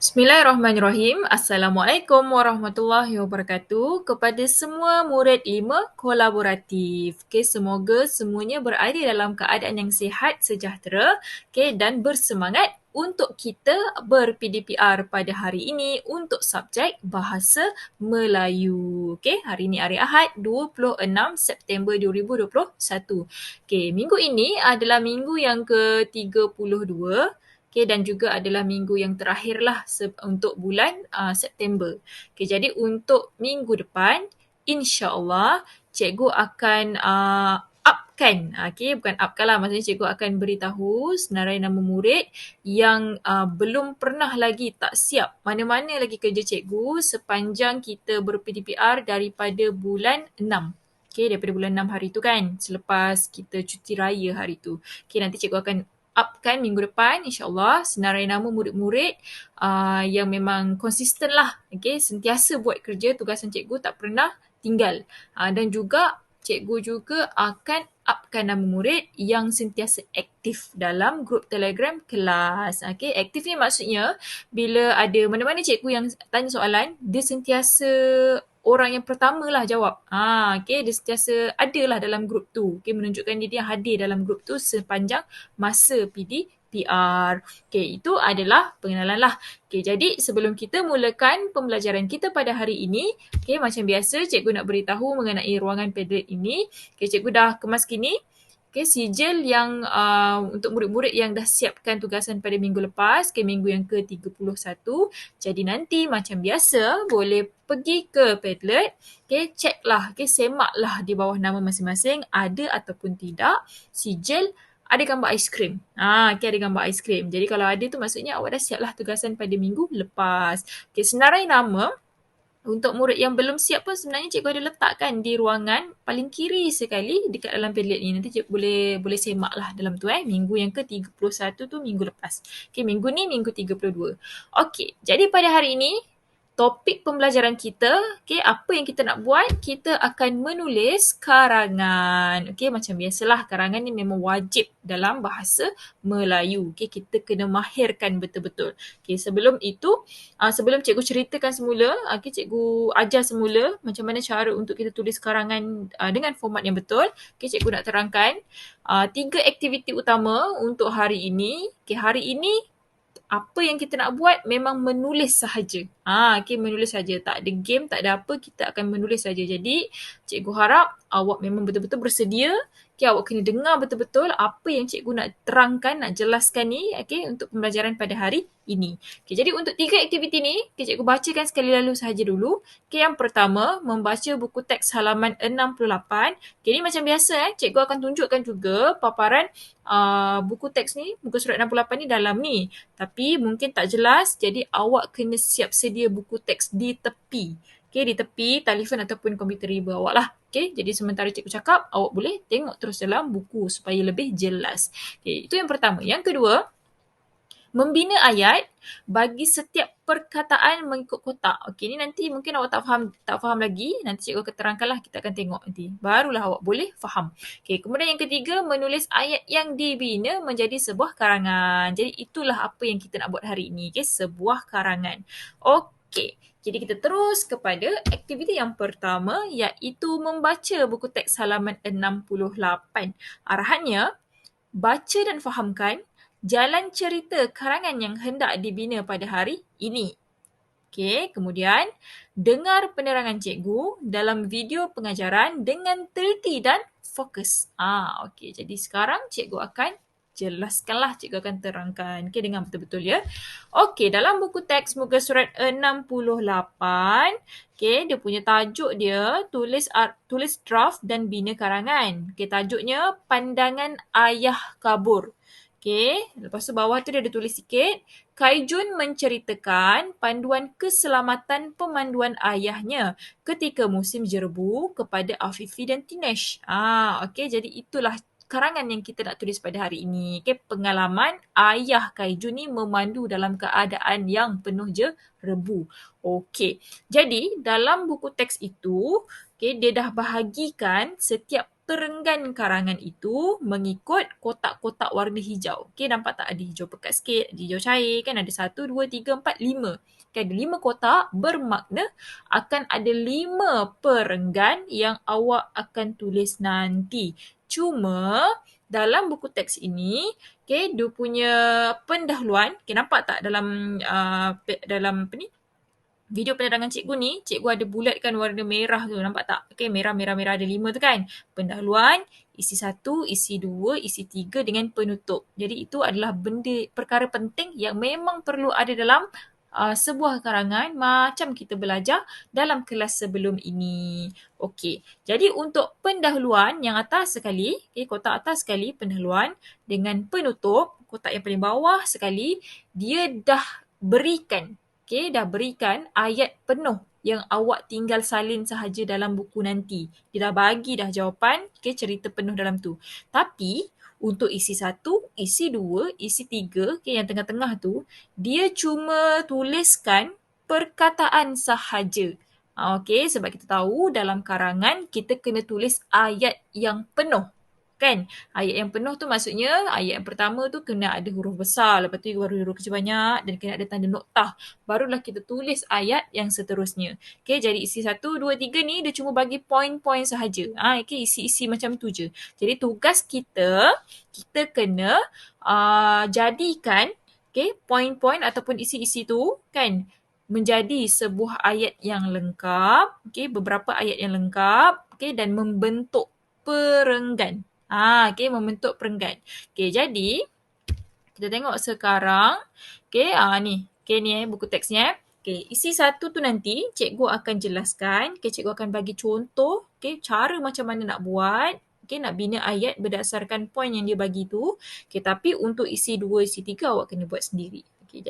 Bismillahirrahmanirrahim. Assalamualaikum warahmatullahi wabarakatuh kepada semua murid 5 kolaboratif. Okay, semoga semuanya berada dalam keadaan yang sihat, sejahtera, okay, dan bersemangat untuk kita ber-PDPR pada hari ini untuk subjek Bahasa Melayu. Okay, hari ini hari Ahad 26 September 2021. Okay, minggu ini adalah minggu yang ke-32. Okay, dan juga adalah minggu yang terakhir lah untuk bulan September. Okay, jadi untuk minggu depan, insya-Allah cikgu akan upkan, okay, bukan upkan lah, maksudnya cikgu akan beritahu senarai nama murid yang belum pernah lagi tak siap mana-mana lagi kerja cikgu sepanjang kita ber-PDPR daripada bulan 6. Okay, daripada bulan 6 hari tu kan, selepas kita cuti raya hari tu. Okay, nanti cikgu akan upkan minggu depan insyaAllah senarai nama murid-murid yang memang konsisten lah, okay, sentiasa buat kerja tugasan cikgu, tak pernah tinggal. Dan juga cikgu juga akan upkan nama murid yang sentiasa aktif dalam grup Telegram kelas. Okay, aktif ni maksudnya bila ada mana-mana cikgu yang tanya soalan, dia sentiasa orang yang pertama lah jawab. Okay, dia sentiasa ada lah dalam grup tu. Okay, menunjukkan dia hadir dalam grup tu sepanjang masa PDPR. Okay, itu adalah pengenalan lah. Okay, jadi sebelum kita mulakan pembelajaran kita pada hari ini, okay, macam biasa cikgu nak beritahu mengenai ruangan Padlet ini. Okay, cikgu dah kemas kini. Okay, sijil yang untuk murid-murid yang dah siapkan tugasan pada minggu lepas, okay, minggu yang ke-31. Jadi nanti macam biasa boleh pergi ke Padlet, okay, ceklah, okay, semaklah di bawah nama masing-masing ada ataupun tidak sijil ada gambar aiskrim. Okay, ada gambar aiskrim. Jadi kalau ada tu maksudnya awak dah siaplah tugasan pada minggu lepas. Okay, senarai nama untuk murid yang belum siap pun sebenarnya cikgu ada letakkan di ruangan paling kiri sekali dekat dalam Padlet ni. Nanti cikgu boleh semak lah dalam tu minggu yang ke-31 tu minggu lepas. Okay, minggu ni minggu 32. Okay, jadi pada hari ini topik pembelajaran kita, okay, apa yang kita nak buat? Kita akan menulis karangan. Okay, macam biasalah karangan ni memang wajib dalam bahasa Melayu. Okay, kita kena mahirkan betul-betul. Okay, sebelum itu, sebelum cikgu ceritakan semula, okay, cikgu ajar semula macam mana cara untuk kita tulis karangan dengan format yang betul. Okay, cikgu nak terangkan 3 aktiviti utama untuk hari ini. Okay, hari ini apa yang kita nak buat memang menulis sahaja. Okay, menulis sahaja. Tak ada game, tak ada apa, kita akan menulis sahaja. Jadi, cikgu harap awak memang betul-betul bersedia. Okay, awak kena dengar betul-betul apa yang cikgu nak terangkan, nak jelaskan ni, okay, untuk pembelajaran pada hari ini. Okay, jadi untuk 3 aktiviti ni, okay, cikgu bacakan sekali lalu sahaja dulu. Okay, yang pertama, membaca buku teks halaman 68. Okay, ni macam biasa, cikgu akan tunjukkan juga paparan buku teks ni, muka surat 68 ni dalam ni. Tapi mungkin tak jelas, jadi awak kena siap sedia buku teks di tepi. Okay, di tepi telefon ataupun komputer riba awak lah. Okay, jadi sementara cikgu cakap, awak boleh tengok terus dalam buku supaya lebih jelas. Okay, itu yang pertama. Yang kedua, membina ayat bagi setiap perkataan mengikut kotak. Okey, ni nanti mungkin awak tak faham lagi. Nanti cikgu akan terangkanlah, kita akan tengok nanti. Barulah awak boleh faham. Okey, kemudian yang ketiga, menulis ayat yang dibina menjadi sebuah karangan. Jadi itulah apa yang kita nak buat hari ini. Okey, sebuah karangan. Okey. Jadi kita terus kepada aktiviti yang pertama iaitu membaca buku teks halaman 68. Arahannya, baca dan fahamkan jalan cerita karangan yang hendak dibina pada hari ini. Okey, kemudian dengar penerangan cikgu dalam video pengajaran dengan teliti dan fokus. Okey, jadi sekarang cikgu akan jelaskanlah, cikgu akan terangkan. Okey, dengar betul-betul ya. Okey, dalam buku teks muka surat 68, okey, dia punya tajuk dia tulis draft dan bina karangan. Okey, tajuknya Pandangan Ayah Kabur. Okey, lepas tu bawah tu dia ada tulis sikit. Kaijun menceritakan panduan keselamatan pemanduan ayahnya ketika musim jerbu kepada Afifi dan Tinesh. Okey, jadi itulah karangan yang kita nak tulis pada hari ini. Okey, pengalaman ayah Kaijun ni memandu dalam keadaan yang penuh jerbu. Okey, jadi dalam buku teks itu, okey, dia dah bahagikan setiap perenggan karangan itu mengikut kotak-kotak warna hijau. Okey, nampak tak ada hijau pekat sikit, ada hijau cair kan, ada 1, 2, 3, 4, 5. Okay, ada 5 kotak bermakna akan ada 5 perenggan yang awak akan tulis nanti. Cuma dalam buku teks ini, okay, dia punya pendahuluan, okay, nampak tak dalam dalam apa ni? Video penerangan cikgu ni, cikgu ada bulatkan warna merah tu, nampak tak? Okay, merah, merah, merah ada 5 tu kan. Pendahuluan, isi 1, isi 2, isi 3 dengan penutup. Jadi itu adalah perkara penting yang memang perlu ada dalam sebuah karangan macam kita belajar dalam kelas sebelum ini. Okey, jadi untuk pendahuluan yang atas sekali, okay, kotak atas sekali pendahuluan dengan penutup, kotak yang paling bawah sekali, dia dah berikan, okay, dah berikan ayat penuh yang awak tinggal salin sahaja dalam buku nanti. Dia dah bagi dah jawapan, okay, cerita penuh dalam tu. Tapi untuk isi 1, isi 2, isi 3, okay, yang tengah-tengah tu, dia cuma tuliskan perkataan sahaja. Okey, sebab kita tahu dalam karangan kita kena tulis ayat yang penuh. Kan? Ayat yang penuh tu maksudnya ayat yang pertama tu kena ada huruf besar, lepas tu baru huruf kecil banyak dan kena ada tanda noktah. Barulah kita tulis ayat yang seterusnya. Okey, jadi isi 1, 2, 3 ni dia cuma bagi poin-poin sahaja. Okey, isi-isi macam tu je. Jadi tugas kita kena jadikan, okay, poin-poin ataupun isi-isi tu kan menjadi sebuah ayat yang lengkap, okay, beberapa ayat yang lengkap, okay, dan membentuk perenggan. Okay, membentuk perenggan. Okay, jadi kita tengok sekarang, okay, ni. Okay, ni buku teksnya. Okay, isi 1 tu nanti cikgu akan jelaskan, okay, cikgu akan bagi contoh, okay, cara macam mana nak buat, okay, nak bina ayat berdasarkan poin yang dia bagi tu. Okay, tapi untuk isi 2, isi 3 awak kena buat sendiri. Okay,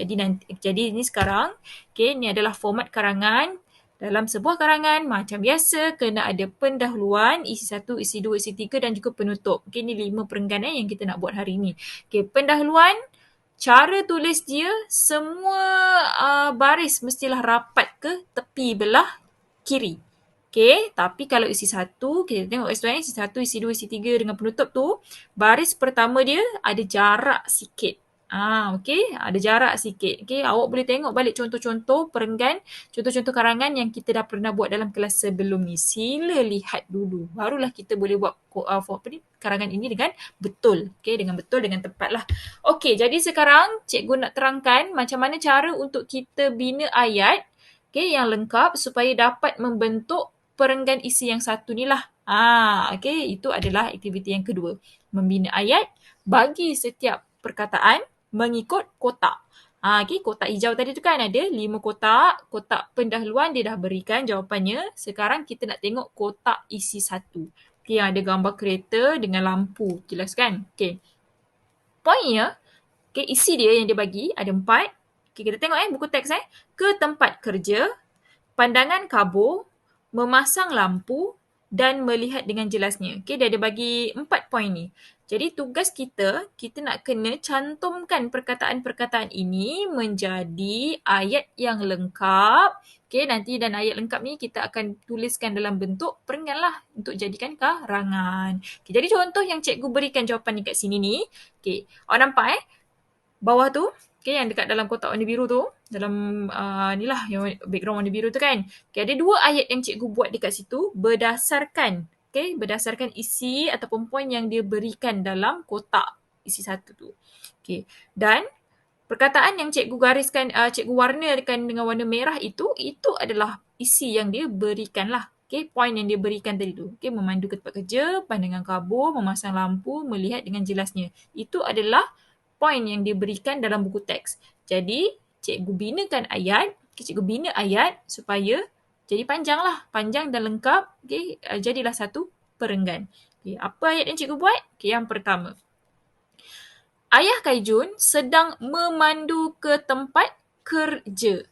jadi ni sekarang, okay, ni adalah format karangan. Dalam sebuah karangan, macam biasa, kena ada pendahuluan, isi 1, isi 2, isi 3 dan juga penutup. Okay, ni 5 perenggan yang kita nak buat hari ni. Okay, pendahuluan, cara tulis dia, semua baris mestilah rapat ke tepi belah kiri. Okay, tapi kalau isi 1, kita tengok kat isi 1, isi 2, isi 3 dengan penutup tu, baris pertama dia ada jarak sikit. Okay, ada jarak sikit. Okay, awak boleh tengok balik contoh-contoh perenggan, contoh-contoh karangan yang kita dah pernah buat dalam kelas sebelum ni. Sila lihat dulu. Barulah kita boleh buat karangan ini dengan betul. Okay, dengan betul, dengan tepat lah. Okay, jadi sekarang cikgu nak terangkan macam mana cara untuk kita bina ayat, okay, yang lengkap supaya dapat membentuk perenggan isi yang satu ni lah. Okay, itu adalah aktiviti yang kedua. Membina ayat bagi setiap perkataan mengikut kotak. Okay, kotak hijau tadi tu kan ada 5 kotak. Kotak pendahuluan dia dah berikan jawapannya. Sekarang kita nak tengok kotak isi 1. Okay, yang ada gambar kereta dengan lampu. Jelas kan? Okay. Poinnya, okay, isi dia yang dia bagi ada 4. Okay, kita tengok buku teks ke tempat kerja, pandangan kabur, memasang lampu dan melihat dengan jelasnya. Okay, dia ada bagi 4 poin ni. Jadi tugas kita nak kena cantumkan perkataan-perkataan ini menjadi ayat yang lengkap. Okay, nanti dan ayat lengkap ni kita akan tuliskan dalam bentuk perenggan lah untuk jadikan karangan. Okay, jadi contoh yang cikgu berikan jawapan dekat sini ni. Okay, awak nampak bawah tu, okay, yang dekat dalam kotak warna biru tu, dalam ni lah yang background warna biru tu kan. Okay, ada 2 ayat yang cikgu buat dekat situ berdasarkan isi ataupun poin yang dia berikan dalam kotak isi 1 tu. Okay, dan perkataan yang cikgu gariskan, cikgu warnakan dengan warna merah itu adalah isi yang dia berikan lah. Okay, poin yang dia berikan tadi tu. Okay, memandu ke tempat kerja, pandangan kabur, memasang lampu, melihat dengan jelasnya. Itu adalah poin yang dia berikan dalam buku teks. Jadi, cikgu binakan ayat, cikgu bina ayat supaya jadi panjang lah. Panjang dan lengkap. Okay, jadilah satu perenggan. Okay, apa ayat yang cikgu buat? Okay, yang pertama. Ayah Kaijun sedang memandu ke tempat kerja.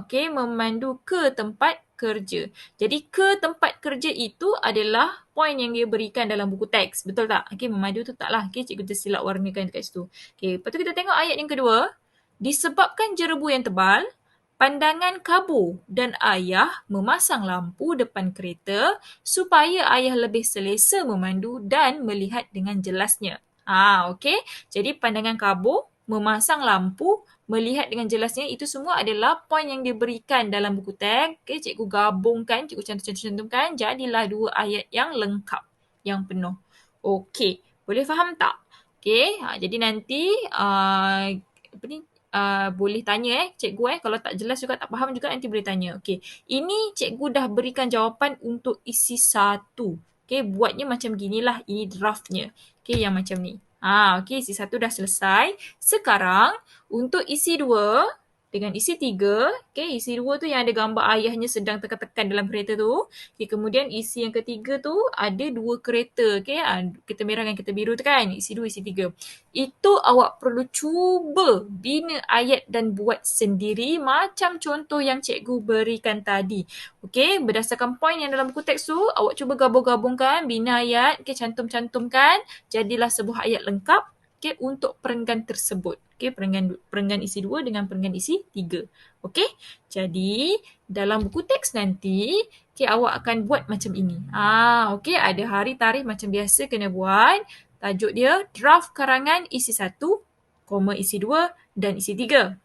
Okay, memandu ke tempat kerja. Jadi, ke tempat kerja itu adalah poin yang dia berikan dalam buku teks. Betul tak? Okay, memandu tu taklah. Okay, cikgu tersilap warnakan dekat situ. Okay, lepas tu kita tengok ayat yang kedua. Disebabkan jerebu yang tebal, Pandangan Kabu dan ayah memasang lampu depan kereta supaya ayah lebih selesa memandu dan melihat dengan jelasnya. Okey. Jadi pandangan Kabu memasang lampu, melihat dengan jelasnya, itu semua adalah poin yang diberikan dalam buku teks. Okey, cikgu gabungkan, cikgu cantum-cantumkan, jadilah dua ayat yang lengkap, yang penuh. Okey, boleh faham tak? Okey, jadi nanti apa ni, boleh tanya cikgu kalau tak jelas juga, tak faham juga, nanti boleh tanya. Okey, ini cikgu dah berikan jawapan untuk isi 1. Okey, buatnya macam ginilah, ini draftnya. Okey, yang macam ni. Okey, isi 1 dah selesai. Sekarang untuk isi 2 dengan isi 3, okey, isi 2 tu yang ada gambar ayahnya sedang tekan-tekan dalam kereta tu. Okey, kemudian isi yang ketiga tu ada 2 kereta, okey, kereta merah dan kereta biru tu kan. Isi 2, isi 3. Itu awak perlu cuba bina ayat dan buat sendiri macam contoh yang cikgu berikan tadi. Okey, berdasarkan poin yang dalam buku teks tu, awak cuba gabung-gabungkan, bina ayat, okey, cantum-cantumkan, jadilah sebuah ayat lengkap, okey, untuk perenggan tersebut. Okey, perenggan isi 2 dengan perenggan isi 3. Okey, jadi dalam buku teks nanti, okey, awak akan buat macam ini. Okey, ada hari tarikh macam biasa kena buat. Tajuk dia draft karangan isi 1, isi 2 dan isi 3.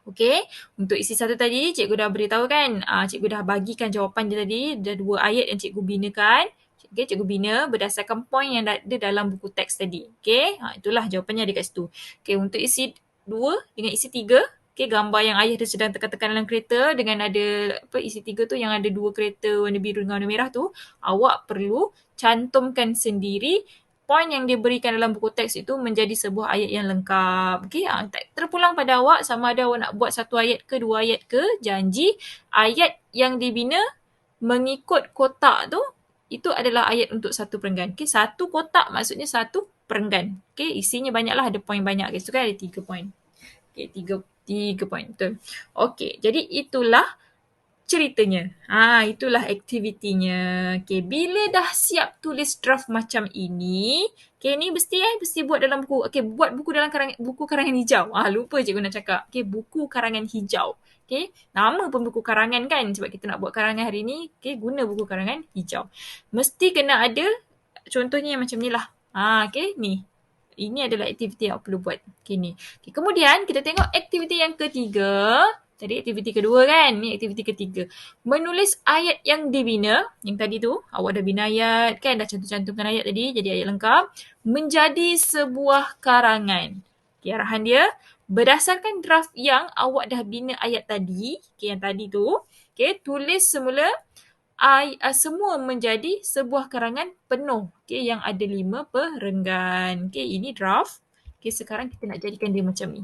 Okey, untuk isi 1 tadi cikgu dah beritahu kan, cikgu dah bagikan jawapan dia tadi, ada 2 ayat yang cikgu binakan. Okey, cikgu bina berdasarkan poin yang ada dalam buku teks tadi. Okey, itulah jawapannya ada kat situ. Okey, untuk isi 2 dengan isi 3, okey, gambar yang ayah dia sedang tekan-tekan dalam kereta dengan ada isi 3 tu yang ada 2 kereta warna biru dengan warna merah tu, awak perlu cantumkan sendiri poin yang diberikan dalam buku teks itu menjadi sebuah ayat yang lengkap. Okey, terpulang pada awak sama ada awak nak buat 1 ayat ke 2 ayat ke, janji ayat yang dibina mengikut kotak tu, itu adalah ayat untuk 1 perenggan. Okey, 1 kotak maksudnya 1 perenggan. Okey, isinya banyaklah, ada poin banyak. Kat situ kan ada 3 poin. Okey, 3 poin. Betul. Okey, jadi itulah ceritanya. Itulah aktivitinya. Okay, bila dah siap tulis draft macam ini, okay, ni mesti buat dalam buku. Okay, buat buku dalam buku karangan hijau. Lupa cikgu nak cakap. Okay, buku karangan hijau. Okay, nama pun buku karangan kan, sebab kita nak buat karangan hari ni, okay, guna buku karangan hijau. Mesti kena ada contohnya yang macam ni lah. Okay, ni. Ini adalah aktiviti yang perlu buat. Okay, ni. Okay, kemudian kita tengok aktiviti yang ketiga. Tadi aktiviti kedua kan, ni aktiviti ketiga. Menulis ayat yang dibina, yang tadi tu, awak dah bina ayat kan, dah cantum-cantumkan ayat tadi, jadi ayat lengkap, menjadi sebuah karangan. Okay, arahan dia, berdasarkan draft yang awak dah bina ayat tadi, okay, yang tadi tu, okay, tulis semula semua menjadi sebuah karangan penuh, okay, yang ada 5 perenggan. Okay, ini draft. Okay, sekarang kita nak jadikan dia macam ni.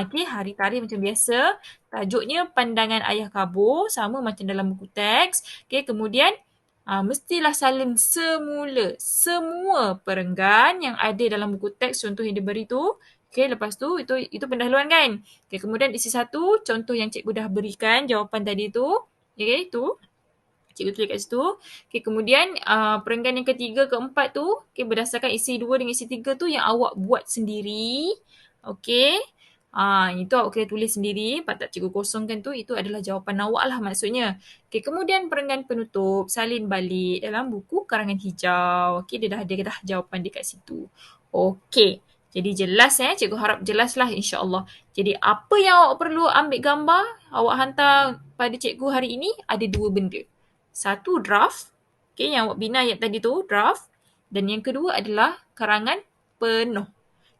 Okay, hari tarikh macam biasa. Tajuknya pandangan ayah kabur, sama macam dalam buku teks. Okay, kemudian mestilah salin semula semua perenggan yang ada dalam buku teks contoh yang diberi tu. Okay, lepas tu itu pendahuluan kan. Okay, kemudian isi 1, contoh yang cikgu dah berikan jawapan tadi tu. Okay, tu. Cikgu tulis kat situ. Okay, kemudian perenggan yang ketiga, keempat tu, okay, berdasarkan isi 2 dengan isi 3 tu yang awak buat sendiri. Okay. Itu awak kena tulis sendiri. Pak tak cikgu kosongkan tu, itu adalah jawapan awak lah maksudnya. Okay, kemudian perenggan penutup, salin balik dalam buku karangan hijau. Okay, dia dah ada jawapan dia kat situ. Okay. Jadi jelas cikgu harap jelaslah insya-Allah. Jadi apa yang awak perlu ambil gambar, awak hantar pada cikgu hari ini ada 2 benda. 1 draft, okay, yang awak bina ayat tadi tu, draft. Dan yang kedua adalah karangan penuh.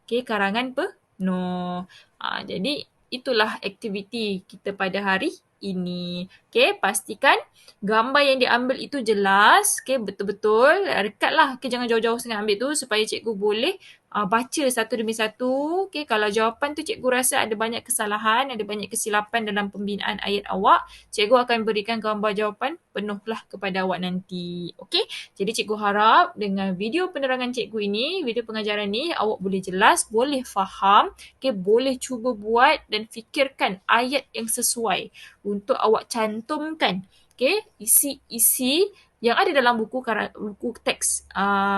Okay, karangan penuh. Jadi itulah aktiviti kita pada hari ini. Okay, pastikan gambar yang diambil itu jelas. Okay, betul-betul. Rekatlah. Okay, jangan jauh-jauh sangat ambil tu supaya cikgu boleh baca satu demi satu. Okay, kalau jawapan tu cikgu rasa ada banyak kesalahan, ada banyak kesilapan dalam pembinaan ayat awak, cikgu akan berikan gambar jawapan penuhlah kepada awak nanti. Okay, jadi cikgu harap dengan video penerangan cikgu ini, video pengajaran ni, awak boleh jelas, boleh faham, okay, boleh cuba buat dan fikirkan ayat yang sesuai untuk awak cantumkan, okay, isi-isi yang ada dalam buku teks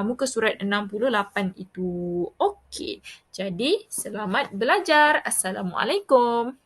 muka surat 68 itu. Okey, jadi selamat belajar. Assalamualaikum.